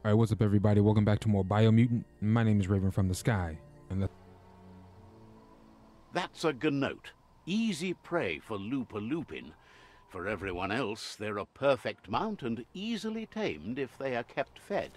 Alright, what's up everybody? Welcome back to more Biomutant. My name is Raven from the Sky. And That's a gnote. Easy prey for Lupin. For everyone else, they're a perfect mount and easily tamed if they are kept fed.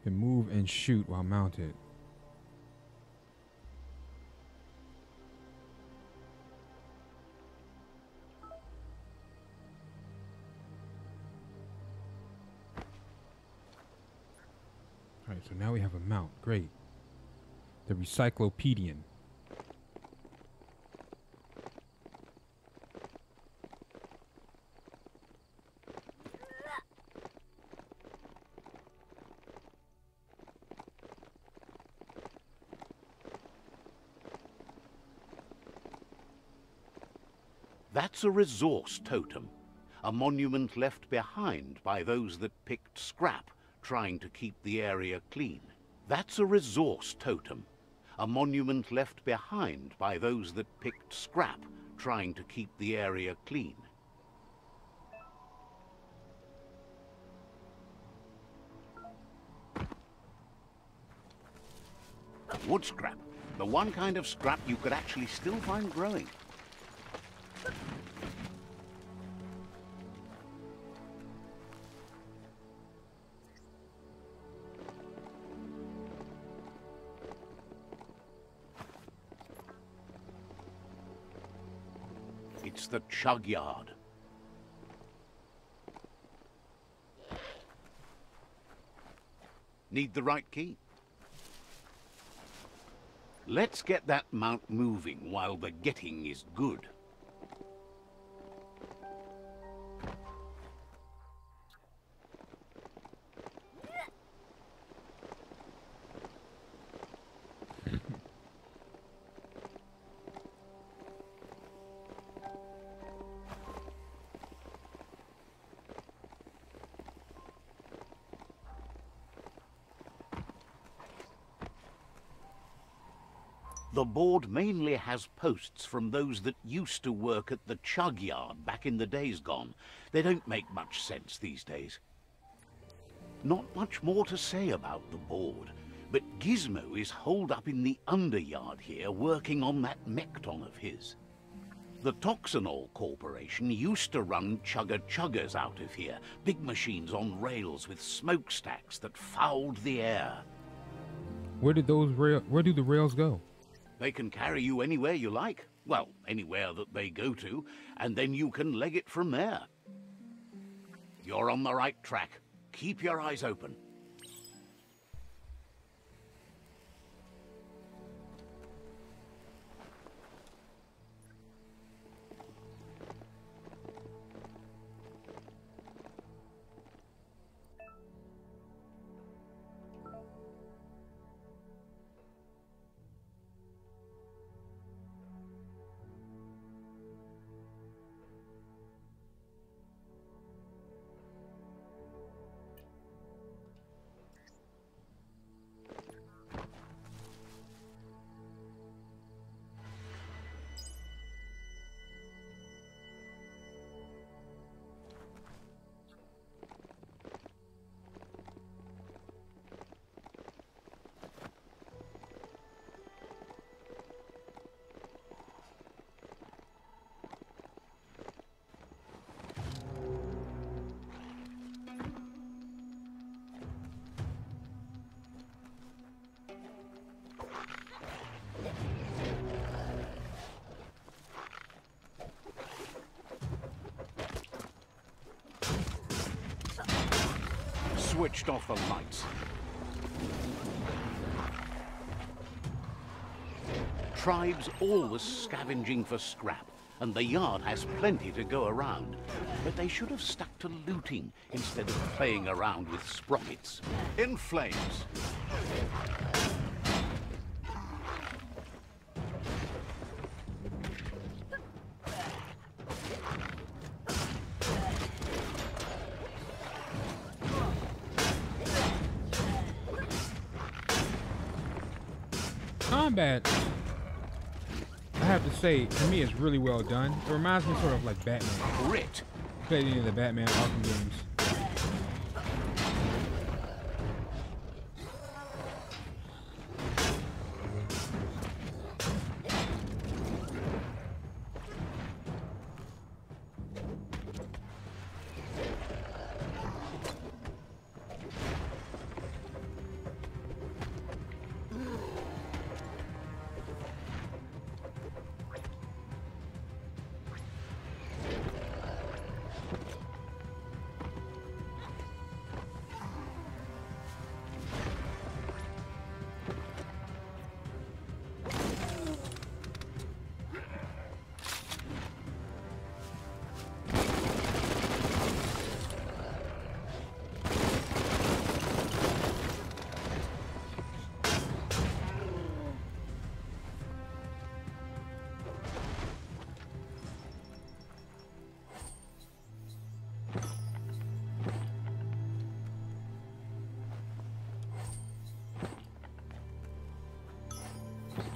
can move and shoot while mounted. Alright, so now we have a mount. Great. The Recyclopedian. That's a resource totem, a monument left behind by those that picked scrap, trying to keep the area clean. That's a resource totem, a monument left behind by those that picked scrap, trying to keep the area clean. Wood scrap, the one kind of scrap you could actually still find growing. It's the chug yard. Need the right key? Let's get that mount moving while the getting is good. The board mainly has posts from those that used to work at the chug yard back in the days gone. They don't make much sense these days. Not much more to say about the board, but Gizmo is holed up in the underyard here working on that Mekton of his. The Toxinol Corporation used to run chugger-chuggers out of here, big machines on rails with smokestacks that fouled the air. Where do the rails go? They can carry you anywhere you like. Well, anywhere that they go to, and then you can leg it from there. You're on the right track. Keep your eyes open. Switched off the lights. Tribes always scavenging for scrap, and the yard has plenty to go around. But they should have stuck to looting instead of playing around with sprockets. In flames! Combat, I have to say, to me, it's really well done. It reminds me sort of like Batman. Grit! Played any of the Batman Arkham games.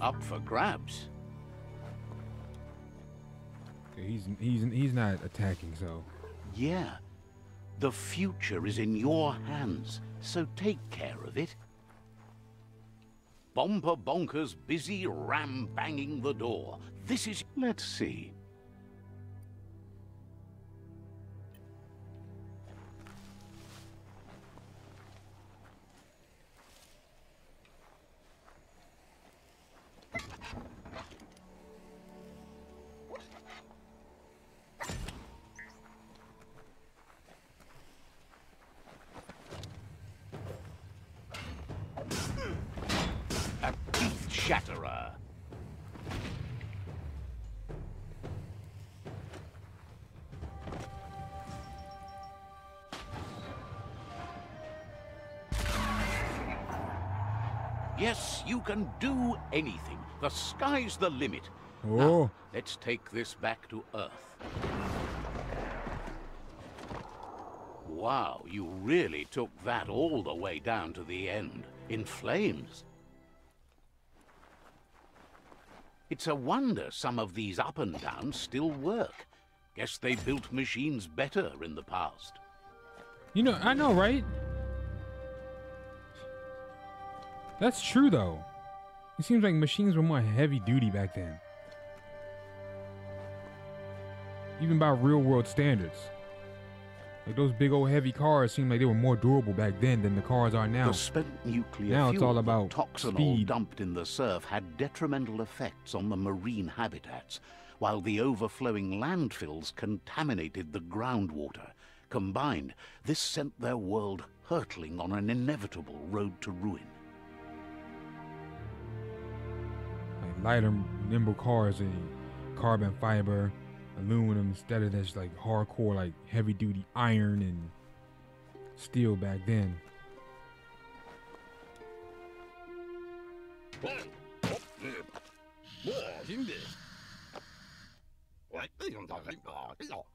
Up for grabs. Okay, he's not attacking, so. Yeah. The future is in your hands, so take care of it. Bomber Bonker's busy ram-banging the door. This is... Let's see. Shatterer. Yes, you can do anything. The sky's the limit. Oh. Now, let's take this back to Earth. Wow, you really took that all the way down to the end, in flames. It's a wonder some of these up and downs still work. Guess they built machines better in the past. You know, I know, right? That's true, though. It seems like machines were more heavy duty back then. Even by real-world standards. Like those big old heavy cars seem like they were more durable back then than the cars are now. The spent nuclear now fuel, it's all about toxinol speed. dumped in the surf had detrimental effects on the marine habitats, while the overflowing landfills contaminated the groundwater. Combined, this sent their world hurtling on an inevitable road to ruin. Like lighter, nimble cars and carbon fiber, aluminum instead of this like hardcore, like heavy duty iron and steel back then.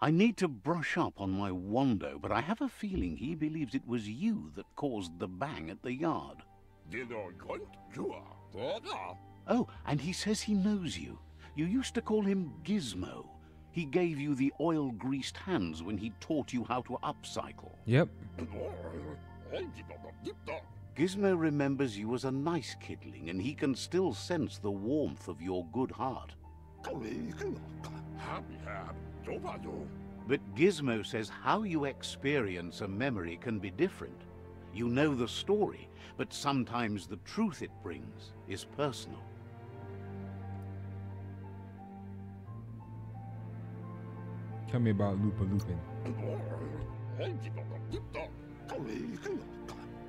I need to brush up on my Wando, but I have a feeling he believes it was you that caused the bang at the yard. Oh, and he says he knows you. You used to call him Gizmo. He gave you the oil-greased hands when he taught you how to upcycle. Yep. Gizmo remembers you as a nice kidling, and he can still sense the warmth of your good heart. But Gizmo says how you experience a memory can be different. You know the story, but sometimes the truth it brings is personal. Tell me about Lupa Lupin.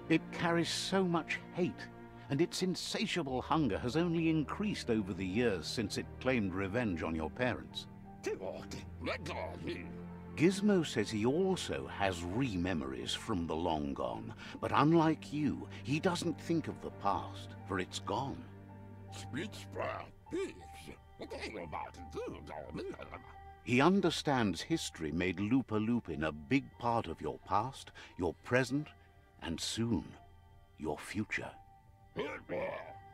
It carries so much hate, and its insatiable hunger has only increased over the years since it claimed revenge on your parents. Gizmo says he also has re-memories from the long gone, but unlike you, he doesn't think of the past, for it's gone. He understands history made Loopin a big part of your past, your present, and soon, your future.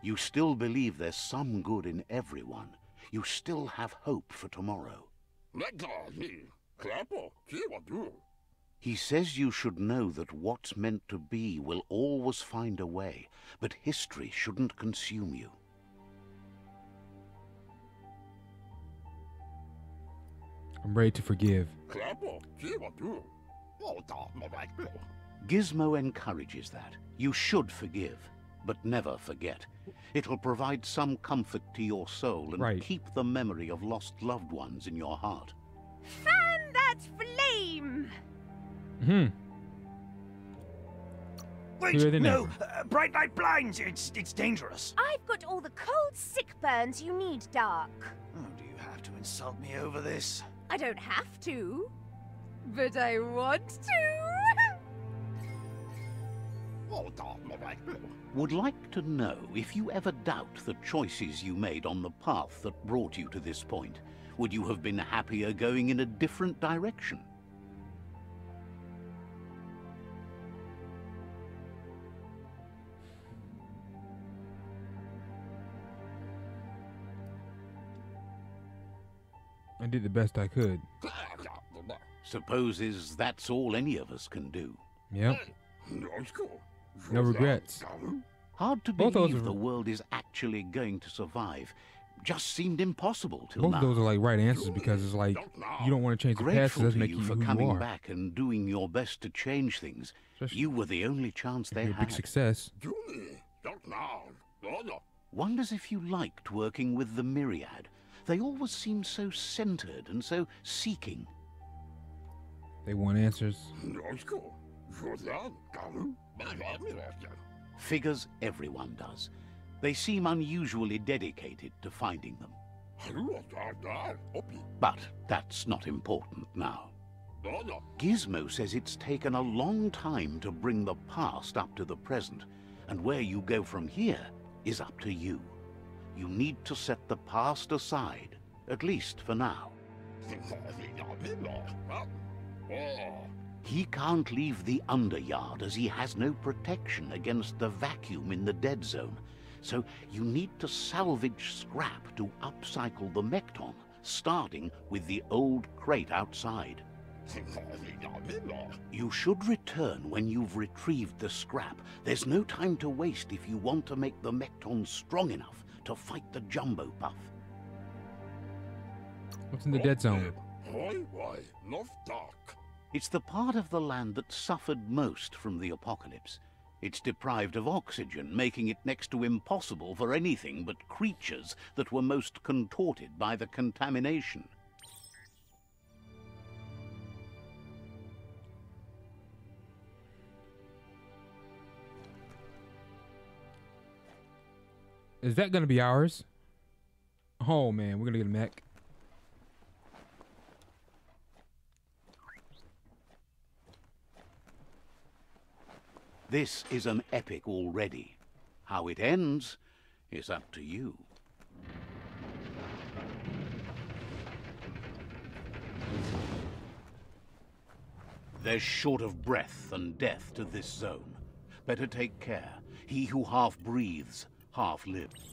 You still believe there's some good in everyone. You still have hope for tomorrow. He says you should know that what's meant to be will always find a way, but history shouldn't consume you. I'm ready to forgive. Gizmo encourages that. You should forgive, but never forget. It'll provide some comfort to your soul and keep the memory of lost loved ones in your heart. Fan that flame! Wait, no! Bright light blinds! It's dangerous. I've got all the cold sick burns you need, Dark. Oh, do you have to insult me over this? I don't have to, but I want to. Would like to know if you ever doubt the choices you made on the path that brought you to this point. Would you have been happier going in a different direction? I did the best I could. Supposes that's all any of us can do. Yep. No regrets. Hard to believe the world is actually going to survive. Just seemed impossible till now. Both of those are like right answers because it's like you don't want to change the past. It doesn't make you for who you coming are. back and doing your best to change things. Especially you were the only chance they a had. big success. Wonders if you liked working with the Myriad. They always seem so centered and so seeking. They want answers. Figures everyone does. They seem unusually dedicated to finding them. But that's not important now. Gizmo says it's taken a long time to bring the past up to the present, and where you go from here is up to you. You need to set the past aside, at least for now. He can't leave the Underyard as he has no protection against the vacuum in the dead zone. So you need to salvage scrap to upcycle the Mekton, starting with the old crate outside. You should return when you've retrieved the scrap. There's no time to waste if you want to make the Mekton strong enough to fight the Jumbo Puff. What's in the dead zone? It's the part of the land that suffered most from the apocalypse. It's deprived of oxygen, making it next to impossible for anything but creatures that were most contorted by the contamination. Is that gonna be ours? Oh man, we're gonna get a mech. This is an epic already. How it ends is up to you. There's short of breath and death to this zone. Better take care. He who half breathes, half lives.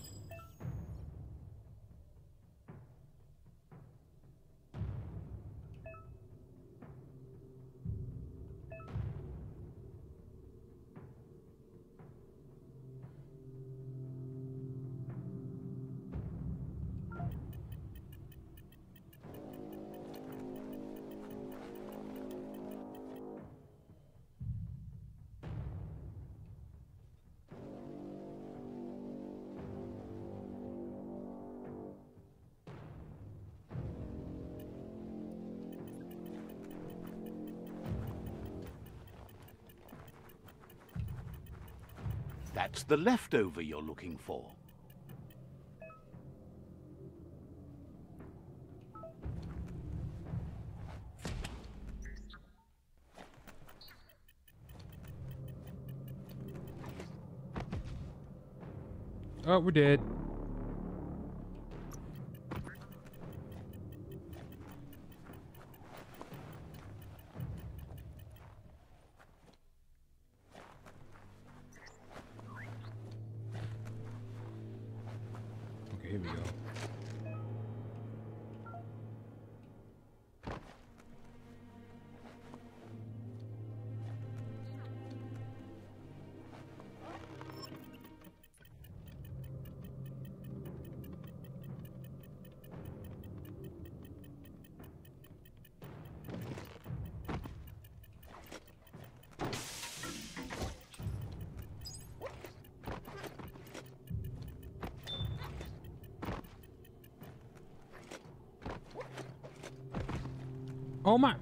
That's the leftover you're looking for. Oh, we're dead. Okay, here we go. Oh my.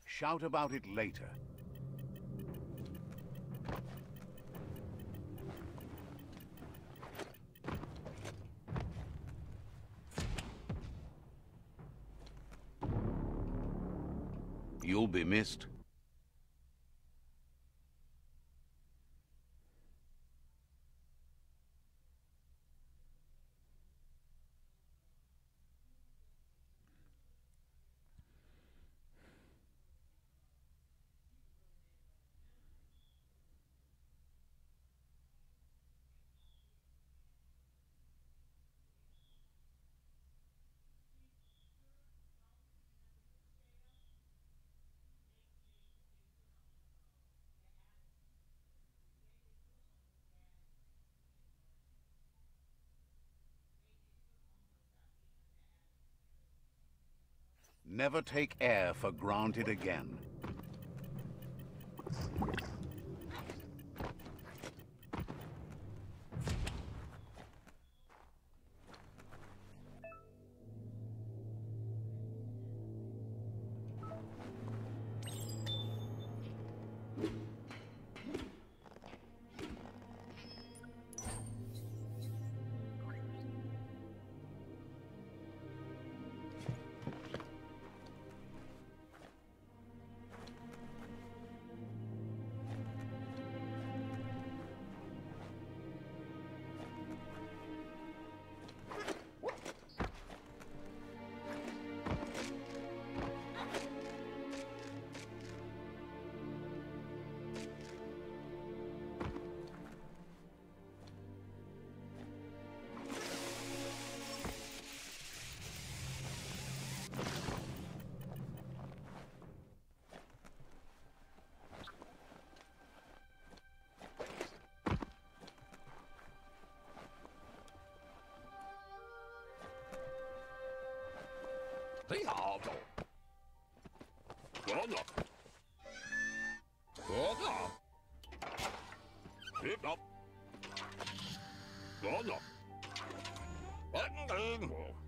Shout about it later. You'll be missed. Never take air for granted again.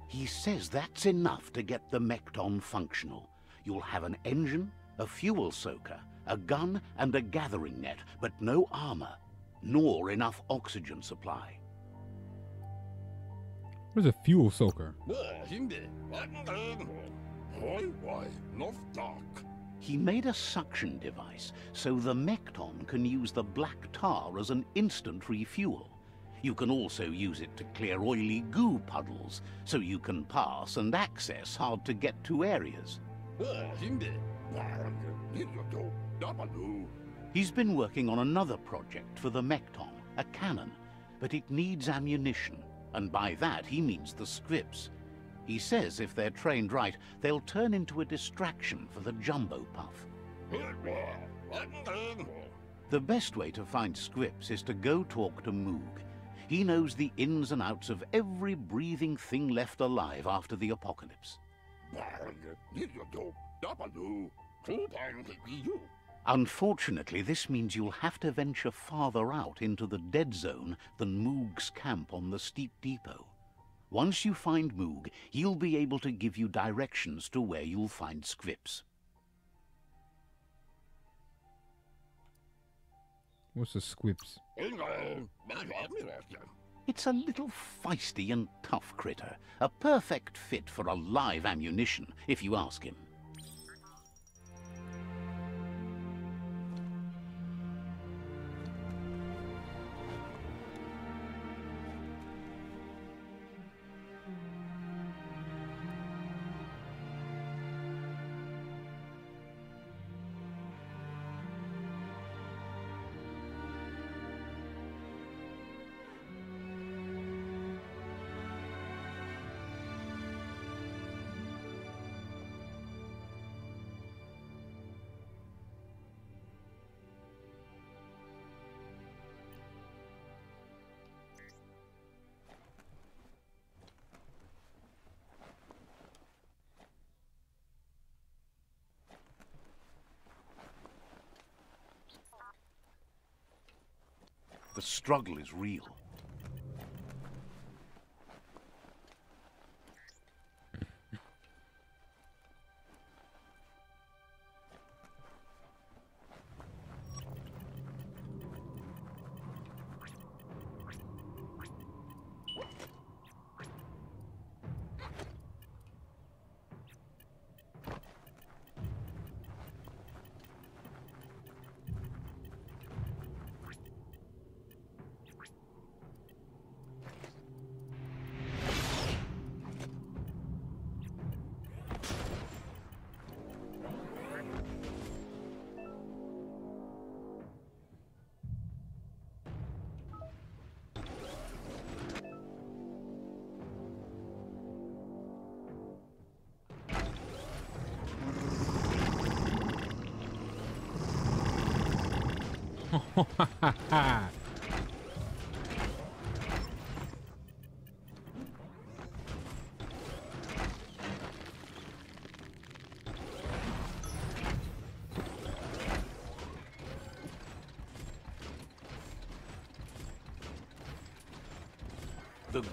He says that's enough to get the Mekton functional. You'll have an engine, a fuel soaker, a gun and a gathering net, but no armor, nor enough oxygen supply. What is a fuel soaker? He made a suction device so the Mekton can use the black tar as an instant refuel. You can also use it to clear oily goo puddles, so you can pass and access hard-to-get-to areas. He's been working on another project for the Mekton, a cannon, but it needs ammunition, and by that he means the scripts. He says if they're trained right, they'll turn into a distraction for the jumbo puff. The best way to find scripts is to go talk to Moog. He knows the ins and outs of every breathing thing left alive after the apocalypse. Unfortunately, this means you'll have to venture farther out into the dead zone than Moog's camp on the steep depot. Once you find Moog, he'll be able to give you directions to where you'll find Scripps. What's a squips? It's a little feisty and tough critter, a perfect fit for a live ammunition, if you ask him. The struggle is real. The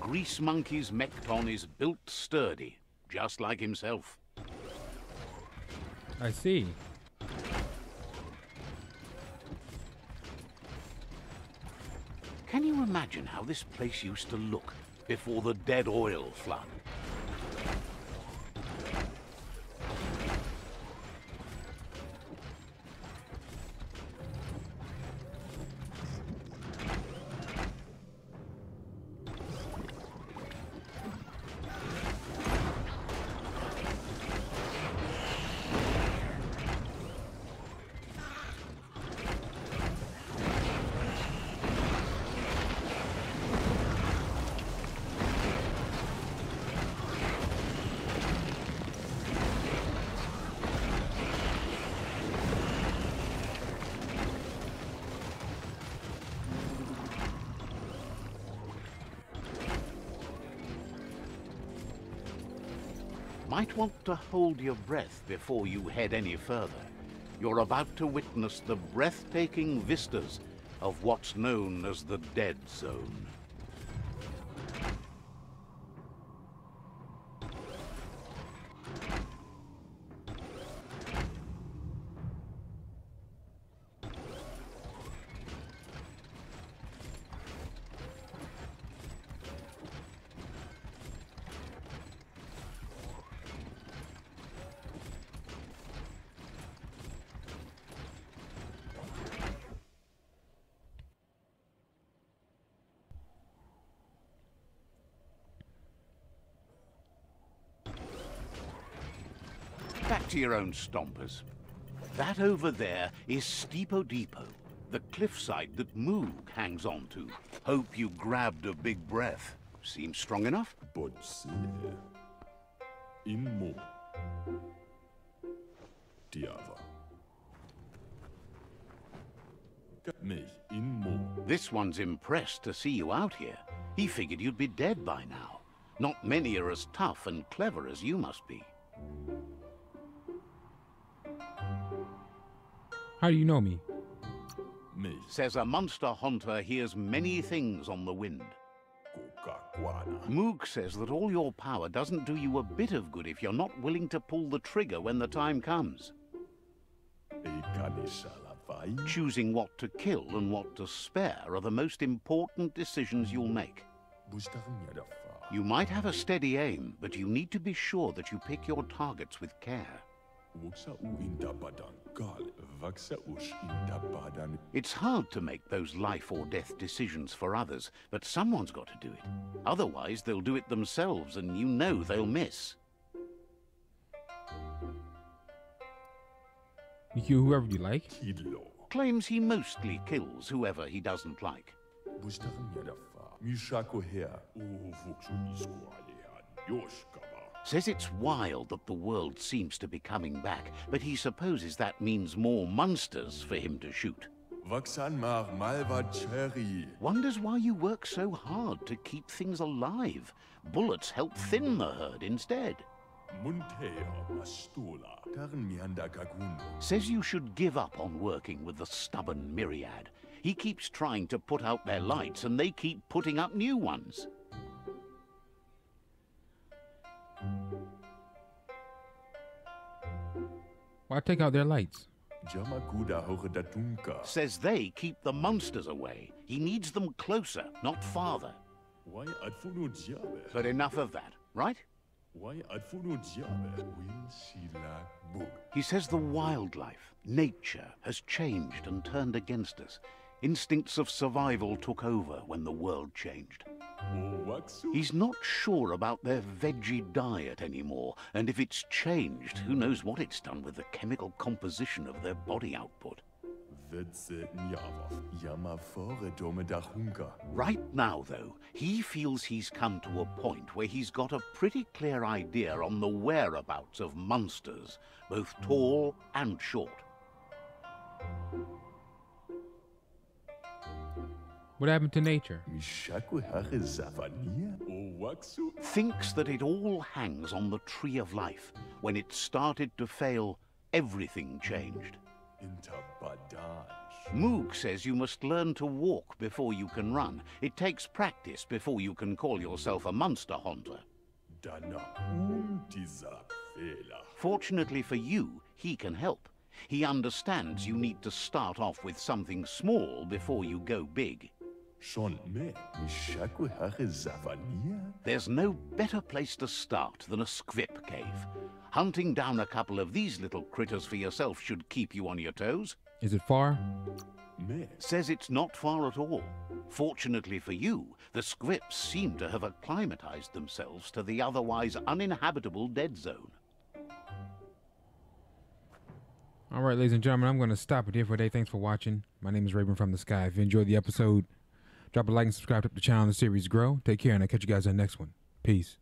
grease monkey's Mekton is built sturdy, just like himself. I see. Can you imagine how this place used to look before the dead oil flood? Might want to hold your breath before you head any further. You're about to witness the breathtaking vistas of what's known as the Dead Zone. Back to your own stompers. That over there is Steepo Depot, the cliffside that Moog hangs on to. Hope you grabbed a big breath. Seems strong enough? Botse. Immo. Diava. Mig immo. This one's impressed to see you out here. He figured you'd be dead by now. Not many are as tough and clever as you must be. How do you know me? Me. Says a monster hunter hears many things on the wind. Moog says that all your power doesn't do you a bit of good if you're not willing to pull the trigger when the time comes. Choosing what to kill and what to spare are the most important decisions you'll make. You might have a steady aim, but you need to be sure that you pick your targets with care. It's hard to make those life or death decisions for others, but someone's got to do it. Otherwise, they'll do it themselves, and you know they'll miss. You kill whoever you like? Claims he mostly kills whoever he doesn't like. Says it's wild that the world seems to be coming back, but he supposes that means more monsters for him to shoot. Wonders why you work so hard to keep things alive. Bullets help thin the herd instead. Says you should give up on working with the stubborn myriad. He keeps trying to put out their lights and they keep putting up new ones. Why take out their lights? Says they keep the monsters away. He needs them closer, not farther. But enough of that, right? He says the wildlife, nature, has changed and turned against us. Instincts of survival took over when the world changed. He's not sure about their veggie diet anymore, and if it's changed, who knows what it's done with the chemical composition of their body output. Right now, though, he feels he's come to a point where he's got a pretty clear idea on the whereabouts of monsters, both tall and short. What happened to nature? Thinks that it all hangs on the tree of life. When it started to fail, everything changed. Moog says you must learn to walk before you can run. It takes practice before you can call yourself a monster hunter. Fortunately for you, he can help. He understands you need to start off with something small before you go big. There's no better place to start than a squip cave. Hunting down a couple of these little critters for yourself should keep you on your toes. Is it far? Says it's not far at all. Fortunately for you, the squips seem to have acclimatized themselves to the otherwise uninhabitable dead zone. All right, ladies and gentlemen, I'm going to stop it here for today. Thanks for watching. My name is Raven from the Sky. If you enjoyed the episode, drop a like and subscribe to help the channel and the series grow. Take care, and I'll catch you guys on the next one. Peace.